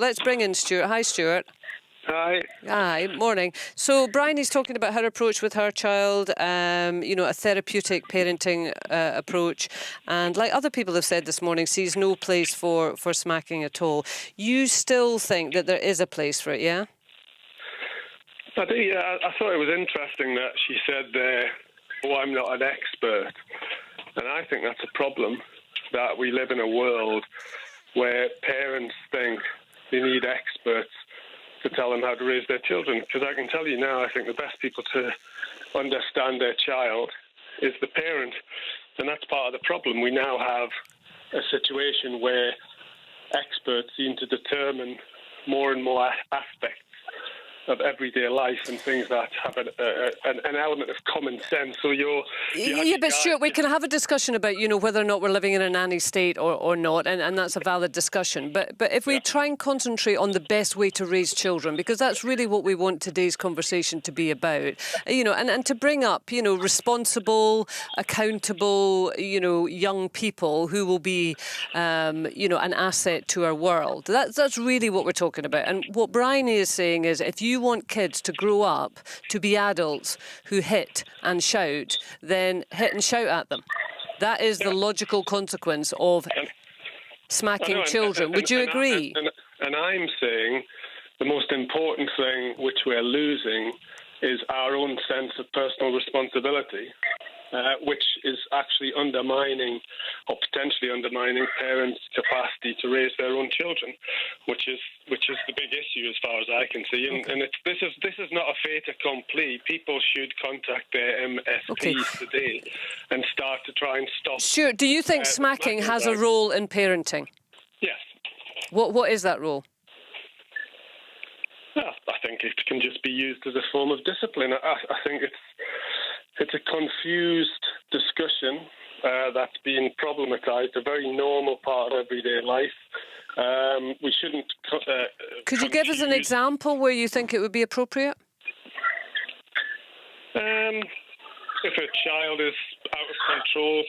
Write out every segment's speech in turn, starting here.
let's bring in Stuart. Hi, Stuart. Hi. Hi, morning. So Bryony's talking about her approach with her child, a therapeutic parenting approach, and like other people have said this morning, sees no place for smacking at all. You still think that there is a place for it, yeah? I thought it was interesting that she said there, I'm not an expert. And I think that's a problem, that we live in a world where parents think they need experts to tell them how to raise their children. Because I can tell you now, I think the best people to understand their child is the parent. And that's part of the problem. We now have a situation where experts seem to determine more and more aspects of everyday life and things that have an element of common sense. So but Stuart, we can have a discussion about, whether or not we're living in a nanny state or not, and that's a valid discussion. But if we try and concentrate on the best way to raise children, because that's really what we want today's conversation to be about, and to bring up, responsible, accountable, young people who will be, an asset to our world. That's really what we're talking about. And what Bryony is saying is, if you want kids to grow up to be adults who hit and shout, then hit and shout at them. That is the logical consequence of smacking children. Would you agree? And I'm saying the most important thing which we're losing is our own sense of personal responsibility, which is actually undermining or potentially undermining parents' capacity to raise their own children, which is the big issue as far as I can see. And this is not a fait accompli. People should contact their MSPs today and start to try and stop. Sure. Do you think smacking has a role in parenting? Yes. What is that role? Well, I think it can just be used as a form of discipline. I think it's a confused discussion that's being problematised, a very normal part of everyday life. We shouldn't... Could you give us an example where you think it would be appropriate? If a child is out of control,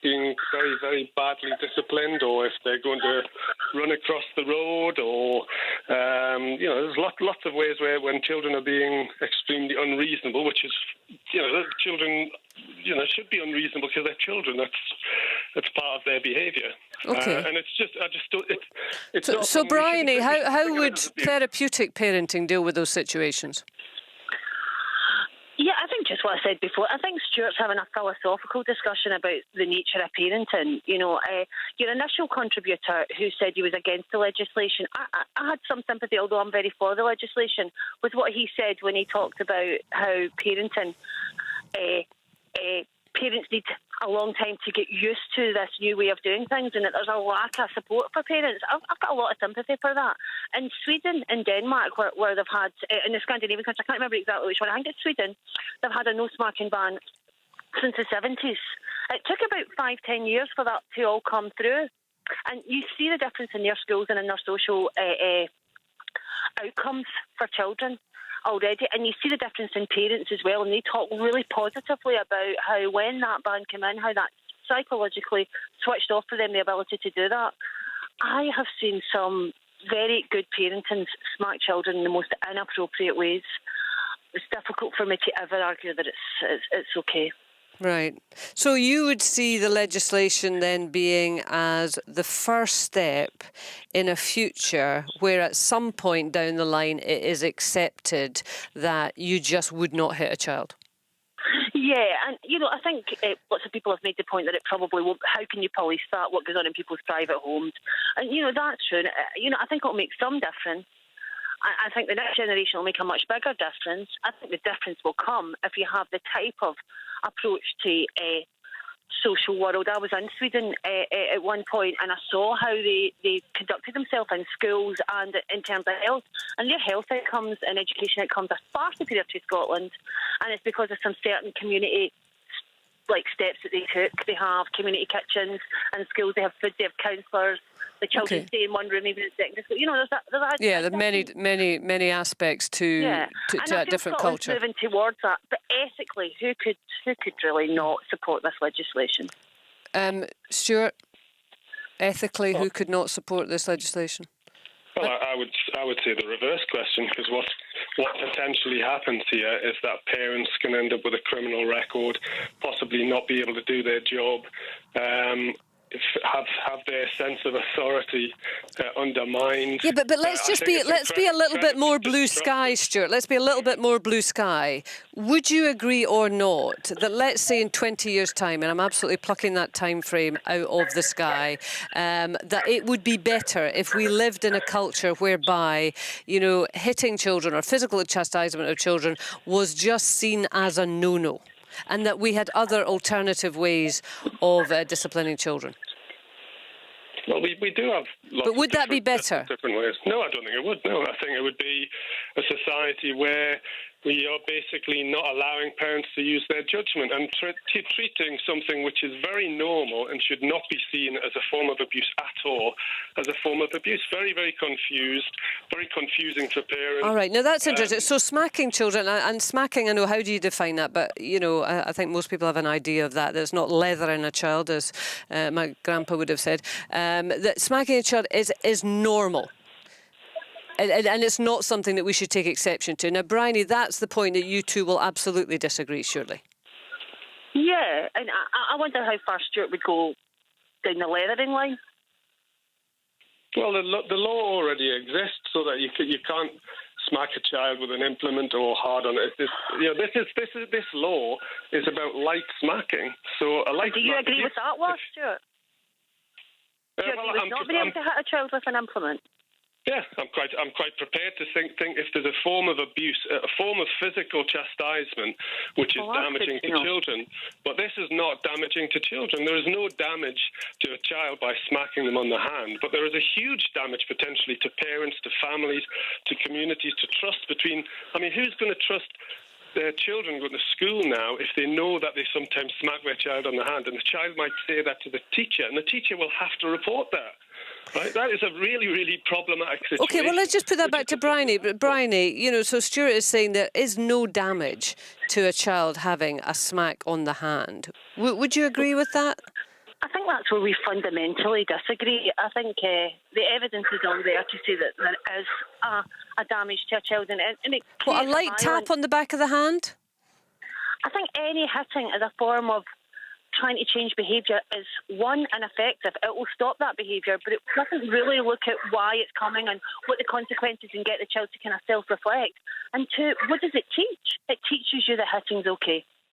being very, very badly disciplined, or if they're going to run across the road, or, there's lots of ways where when children are being extremely unreasonable, which is, children, should be unreasonable because they're children. That's part of their behaviour. Okay. And it's just, I just don't, it's not... So Bryony, how would therapeutic parenting deal with those situations? Yeah, I think just what I said before. I think Stuart's having a philosophical discussion about the nature of parenting. Your initial contributor who said he was against the legislation, I had some sympathy, although I'm very for the legislation, with what he said when he talked about how parenting, parents need a long time to get used to this new way of doing things, and that there's a lack of support for parents. I've got a lot of sympathy for that. In Sweden and Denmark, where they've had, in the Scandinavian countries, I can't remember exactly which one, I think it's Sweden, they've had a no-smoking ban since the 70s. It took about 5-10 years for that to all come through. And you see the difference in their schools and in their social outcomes for children already, and you see the difference in parents as well, and they talk really positively about how when that ban came in, how that psychologically switched off for them the ability to do that. I have seen some very good parenting smack children in the most inappropriate ways. It's difficult for me to ever argue that it's okay. Right. So you would see the legislation then being as the first step in a future where at some point down the line it is accepted that you just would not hit a child? Yeah, and, I think lots of people have made the point that it probably won't. How can you police that, what goes on in people's private homes? And, that's true. I think it'll make some difference. I think the next generation will make a much bigger difference. I think the difference will come if you have the type of approach to social world. I was in Sweden at one point, and I saw how they conducted themselves in schools and in terms of health. And their health outcomes and education outcomes are far superior to Scotland. And it's because of some certain community steps that they took. They have community kitchens and schools. They have food. They have counsellors. The children stay in one room even in secondary school. There's many aspects to that different culture. Moving towards that, but ethically, who could really not support this legislation? Stuart, ethically, who could not support this legislation? Well, I would say the reverse question, because what potentially happens here is that parents can end up with a criminal record, possibly not be able to do their job, have their sense of authority undermined. Yeah, but let's be a little bit more blue sky, Stuart. Let's be a little bit more blue sky. Would you agree or not that, let's say in 20 years' time, and I'm absolutely plucking that time frame out of the sky, that it would be better if we lived in a culture whereby, hitting children or physical chastisement of children was just seen as a no-no, and that we had other alternative ways of disciplining children? Well, we do have lots but would that be better? Different ways. No, I don't think it would. No, I think it would be a society where we are basically not allowing parents to use their judgment and treating something which is very normal and should not be seen as a form of abuse at all, as a form of abuse. Very, very confusing for parents. All right, now that's interesting. So smacking children, and smacking, I know, how do you define that? But, I think most people have an idea of that. It's not leathering a child, as my grandpa would have said. That smacking a child is normal. And it's not something that we should take exception to. Now, Bryony, that's the point that you two will absolutely disagree, surely. Yeah, and I wonder how far Stuart would go down the leathering line. Well, the law already exists, so that you can't smack a child with an implement or hard on it. This law is about light smacking. So a light. Do you agree with that, Stuart? Do you agree with not being able to hit a child with an implement? Yeah, I'm quite prepared to think if there's a form of abuse, a form of physical chastisement, which is damaging to children. But this is not damaging to children. There is no damage to a child by smacking them on the hand, but there is a huge damage potentially to parents, to families, to communities, to trust between. I mean, who's going to trust their children going to school now if they know that they sometimes smack their child on the hand, and the child might say that to the teacher, and the teacher will have to report that. Right? That is a really, really problematic situation. OK, well, let's just put that back to Bryony. Bryony, so Stuart is saying there is no damage to a child having a smack on the hand. Would you agree with that? I think that's where we fundamentally disagree. I think the evidence is all there to say that there is a damage to a child. And it a light tap on the back of the hand? I think any hitting is a form of trying to change behaviour is, one, ineffective. It will stop that behaviour, but it doesn't really look at why it's coming and what the consequences and get the child to kind of self-reflect. And two, what does it teach? It teaches you that hitting's okay.